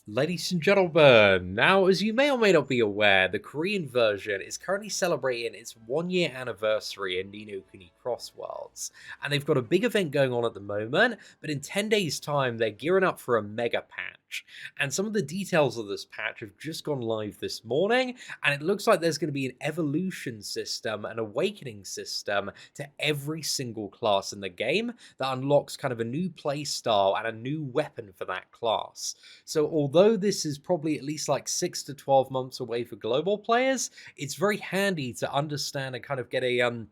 Ladies and gentlemen, now as you may or may not be aware, the Korean version is currently celebrating its 1 year anniversary in Ni no Kuni Cross Worlds, and they've got a big event going on at the moment, but in 10 days' time, they're gearing up for a mega patch. And some of the details of this patch have just gone live this morning, and it looks like there's going to be an evolution system, an awakening system to every single class in the game that unlocks kind of a new playstyle and a new weapon for that class. So although this is probably at least like 6 to 12 months away for global players, it's very handy to understand and kind of get a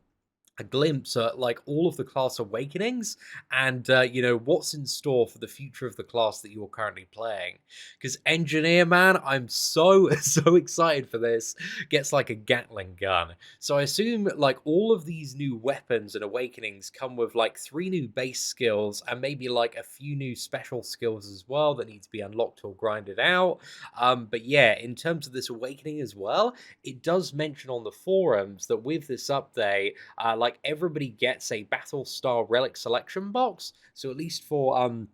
glimpse at like all of the class awakenings and what's in store for the future of the class that you're currently playing. Because engineer, man, I'm so so excited for this. Gets like a Gatling gun, so I assume like all of these new weapons and awakenings come with like 3 new base skills and maybe like a few new special skills as well that need to be unlocked or grinded out. But yeah, in terms of this awakening as well, it does mention on the forums that with this update, like everybody gets a battle star relic selection box. So at least for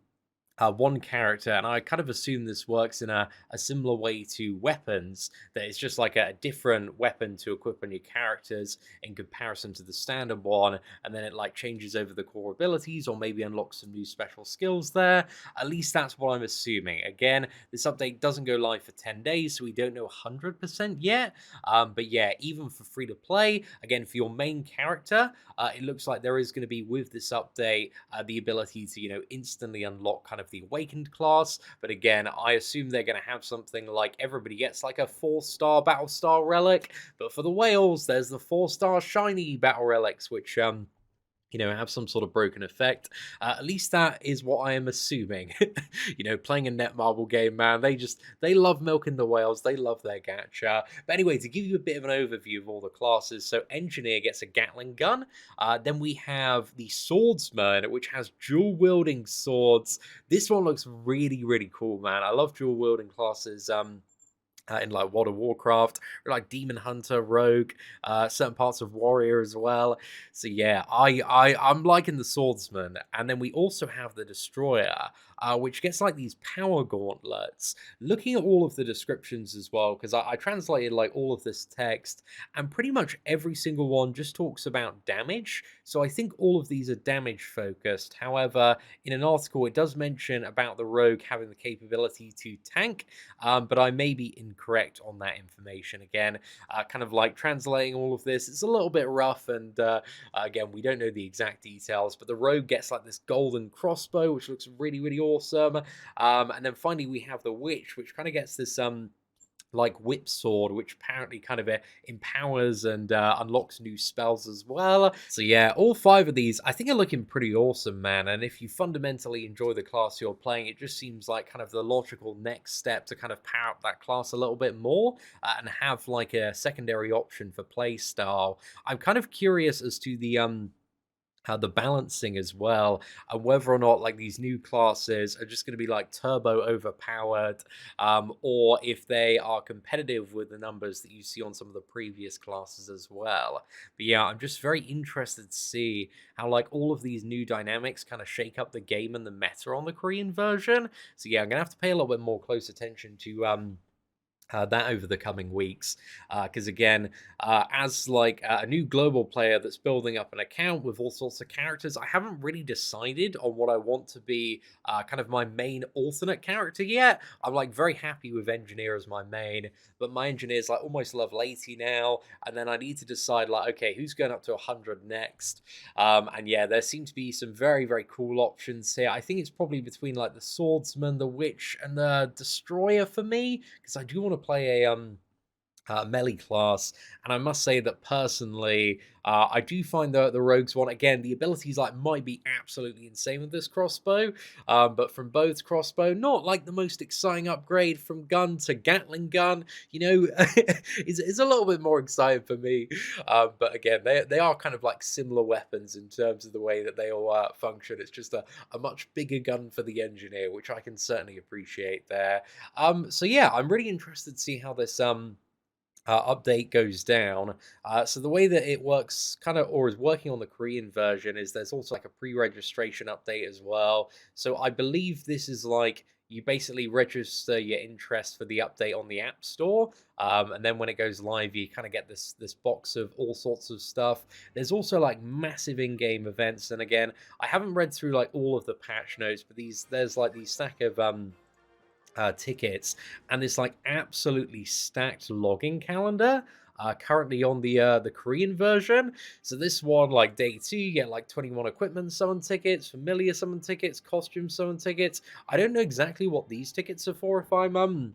one character, and I kind of assume this works in a similar way to weapons, that it's just like a different weapon to equip on your characters in comparison to the standard one, and then it like changes over the core abilities or maybe unlocks some new special skills there. At least that's what I'm assuming. Again, this update doesn't go live for 10 days, so we don't know 100% yet. But yeah, even for free to play, again, for your main character, it looks like there is going to be with this update the ability to, instantly unlock kind of the awakened class. But again, I assume they're going to have something like everybody gets like a 4-star battle star relic, but for the whales, there's the 4-star shiny battle relics, which have some sort of broken effect. At least that is what I am assuming. Playing a Netmarble game, man, they love milking the whales. They love their gacha. But anyway, to give you a bit of an overview of all the classes, so Engineer gets a Gatling gun. Then we have the Swordsman, which has dual wielding swords. This one looks really, really cool, man. I love dual wielding classes. In like World of Warcraft, or like Demon Hunter, Rogue, certain parts of Warrior as well. So yeah, I'm liking the Swordsman, and then we also have the Destroyer, which gets like these power gauntlets. Looking at all of the descriptions as well, because I translated like all of this text, and pretty much every single one just talks about damage. So I think all of these are damage focused. However, in an article, it does mention about the Rogue having the capability to tank, but I may be incorrect on that information. Again, kind of like translating all of this, it's a little bit rough, and again, we don't know the exact details, but the Rogue gets like this golden crossbow, which looks really, really awesome. And then finally, we have the Witch, which kind of gets this like whip sword, which apparently kind of empowers and unlocks new spells as well. So yeah, all 5 of these I think are looking pretty awesome, man. And if you fundamentally enjoy the class you're playing, it just seems like kind of the logical next step to kind of power up that class a little bit more and have like a secondary option for play style. I'm kind of curious as to the balancing as well, and whether or not like these new classes are just going to be like turbo overpowered, or if they are competitive with the numbers that you see on some of the previous classes as well. But yeah, I'm just very interested to see how like all of these new dynamics kind of shake up the game and the meta on the Korean version. So yeah, I'm gonna have to pay a little bit more close attention to that over the coming weeks, because again, as like a new global player that's building up an account with all sorts of characters, I haven't really decided on what I want to be kind of my main alternate character yet. I'm like very happy with Engineer as my main, but my Engineer's like almost level 80 now, and then I need to decide like, okay, who's going up to 100 next. And yeah, there seem to be some very, very cool options here. I think it's probably between like the Swordsman, the Witch, and the Destroyer for me, because I do want to play a melee class, and I must say that personally, I do find the rogues one again. The abilities like might be absolutely insane with this crossbow, but from bow to crossbow, not like the most exciting upgrade from gun to Gatling gun. Is a little bit more exciting for me. But again, they are kind of like similar weapons in terms of the way that they all function. It's just a much bigger gun for the engineer, which I can certainly appreciate there. So yeah, I'm really interested to see how this update goes down. So the way that it works, kind of, or is working on the Korean version, is there's also like a pre-registration update as well. So I believe this is like you basically register your interest for the update on the App Store, and then when it goes live, you kind of get this box of all sorts of stuff. There's also like massive in-game events, and again, I haven't read through like all of the patch notes, but there's like these stack of tickets, and this like absolutely stacked login calendar. Currently on the Korean version. So this one, like day 2, you get like 21 equipment summon tickets, familiar summon tickets, costume summon tickets. I don't know exactly what these tickets are for, if I'm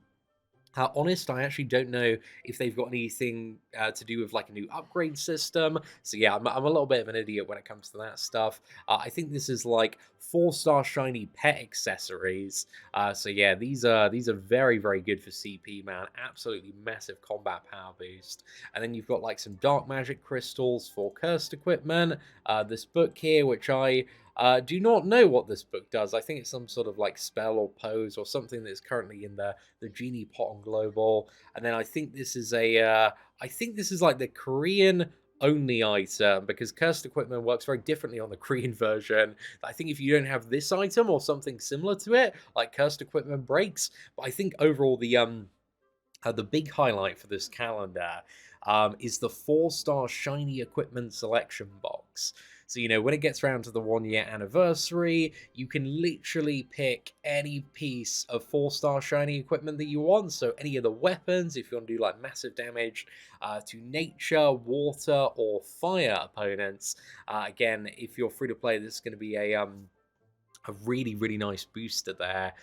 honest. I actually don't know if they've got anything to do with like a new upgrade system. So yeah, I'm a little bit of an idiot when it comes to that stuff. I think this is like 4-star shiny pet accessories. So yeah, these are very very good for CP, man. Absolutely massive combat power boost. And then you've got like some dark magic crystals for cursed equipment. This book here, which I do not know what this book does. I think it's some sort of like spell or pose or something that's currently in the genie pot on global. And then I think this is I think this is like the Korean only item, because cursed equipment works very differently on the Korean version. I think if you don't have this item or something similar to it, like cursed equipment breaks. But I think overall the big highlight for this calendar is the 4-star shiny equipment selection box. So, when it gets around to the 1-year anniversary, you can literally pick any piece of 4-star shiny equipment that you want. So, any of the weapons, if you want to do like massive damage to nature, water, or fire opponents. Again, if you're free to play, this is going to be a really, really nice booster there.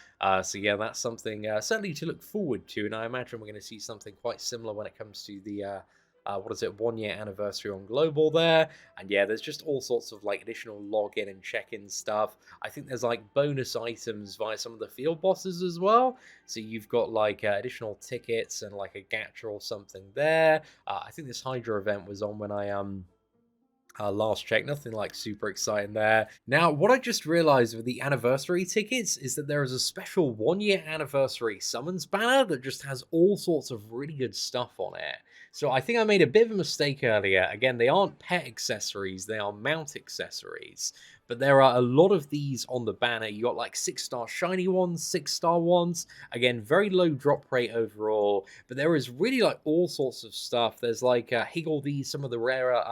So yeah, that's something certainly to look forward to, and I imagine we're going to see something quite similar when it comes to the what is it, 1-year anniversary on global there. And yeah, there's just all sorts of like additional login and check-in stuff. I think there's like bonus items via some of the field bosses as well. So you've got like additional tickets and like a gacha or something there. I think this Hydra event was on when I last check. Nothing like super exciting there. Now, what I just realized with the anniversary tickets is that there is a special 1-year anniversary summons banner that just has all sorts of really good stuff on it. So I think I made a bit of a mistake earlier. Again, they aren't pet accessories, they are mount accessories. But there are a lot of these on the banner. You got like 6-star shiny ones, 6-star ones. Again, very low drop rate overall. But there is really like all sorts of stuff. There's like Higgledy, some of the rarer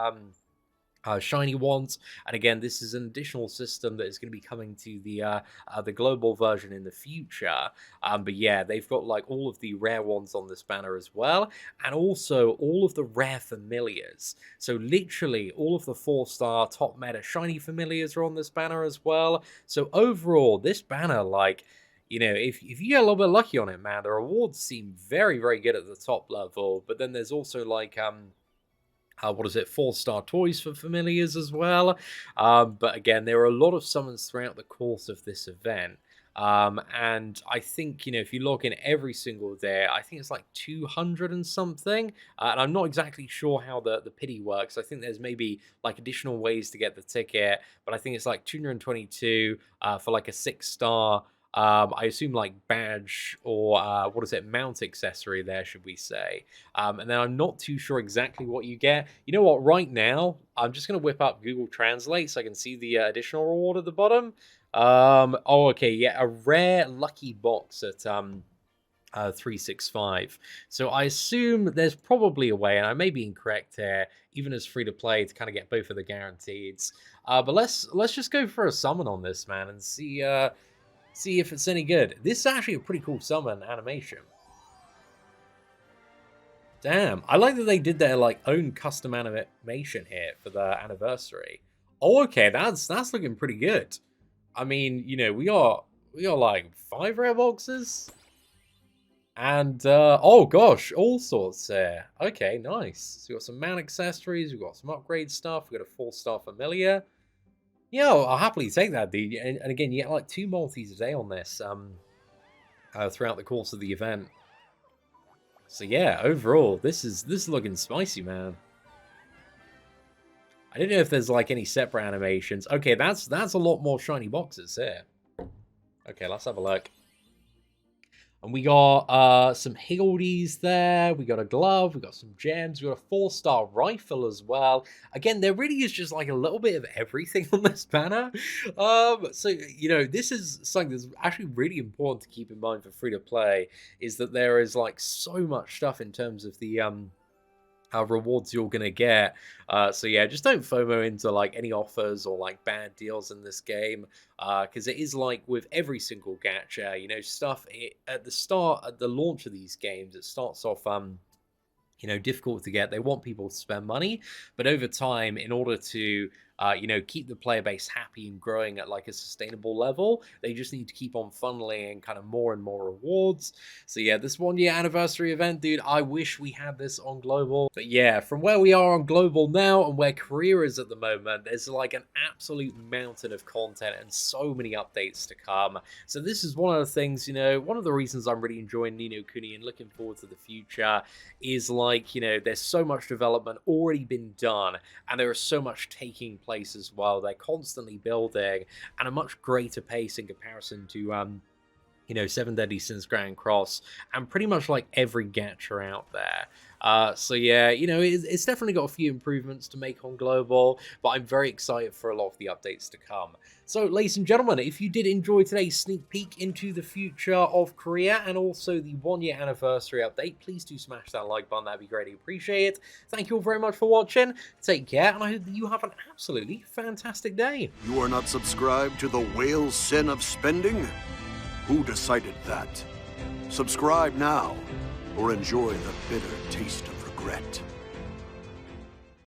shiny ones, and again, this is an additional system that is going to be coming to the global version in the future. But yeah, they've got like all of the rare ones on this banner as well, and also all of the rare familiars. So literally, all of the 4-star top meta shiny familiars are on this banner as well. So overall, this banner, like, if you get a little bit lucky on it, man, the rewards seem very, very good at the top level. But then there's also like what is it, 4-star toys for familiars as well. But again, there are a lot of summons throughout the course of this event. And I think, if you log in every single day, I think it's like 200 and something. And I'm not exactly sure how the pity works. I think there's maybe like additional ways to get the ticket, but I think it's like 222 for like a 6-star. I assume like badge or what is it, mount accessory there, should we say. And then I'm not too sure exactly what you get. You know what, right now, I'm just going to whip up Google Translate so I can see the additional reward at the bottom. Oh, okay, yeah, a rare lucky box at 365. So I assume there's probably a way, and I may be incorrect here, even as free to play, to kind of get both of the guaranteeds. But let's just go for a summon on this, man, and see if it's any good. This is actually a pretty cool summon animation. Damn, I like that they did their like own custom animation here for the anniversary. Oh, okay, that's looking pretty good. I mean, we got like 5 rare boxes, and oh gosh, all sorts here. Okay, nice. So we got some mount accessories, we got some upgrade stuff, we got a 4-star familiar. Yeah, I'll happily take that, dude. And again, you get like 2 multis a day on this throughout the course of the event. So yeah, overall, this is looking spicy, man. I don't know if there's like any separate animations. Okay, that's a lot more shiny boxes here. Okay, let's have a look. And we got some Higgledies there. We got a glove. We got some gems. We got a 4-star rifle as well. Again, there really is just like a little bit of everything on this banner. So, you know, this is something that's actually really important to keep in mind for free to play, is that there is like so much stuff in terms of the rewards you're gonna get. So yeah, just don't FOMO into like any offers or like bad deals in this game, because it is like with every single gacha, you know, at the start, at the launch of these games, it starts off you know, difficult to get. They want people to spend money, but over time, in order to you know, keep the player base happy and growing at like a sustainable level, they just need to keep on funneling in kind of more and more rewards. So yeah, this 1-year anniversary event, dude, I wish we had this on global. But yeah, from where we are on global now and where Korea is at the moment, there's like an absolute mountain of content and so many updates to come. So this is one of the things, you know, one of the reasons I'm really enjoying Ni no Kuni and looking forward to the future is like, you know, there's so much development already been done, and there is so much taking place as well. They're constantly building at a much greater pace in comparison to you know, 7 Deadly Sins Grand Cross and pretty much like every gacha out there. So yeah, you know, it's definitely got a few improvements to make on global, but I'm very excited for a lot of the updates to come. So ladies and gentlemen, if you did enjoy today's sneak peek into the future of Korea and also the 1-year anniversary update, please do smash that like button. That'd be greatly appreciated. Thank you all very much for watching. Take care, and I hope that you have an absolutely fantastic day. You are not subscribed to the whale sin of spending? Who decided that? Subscribe now, or enjoy the bitter taste of regret.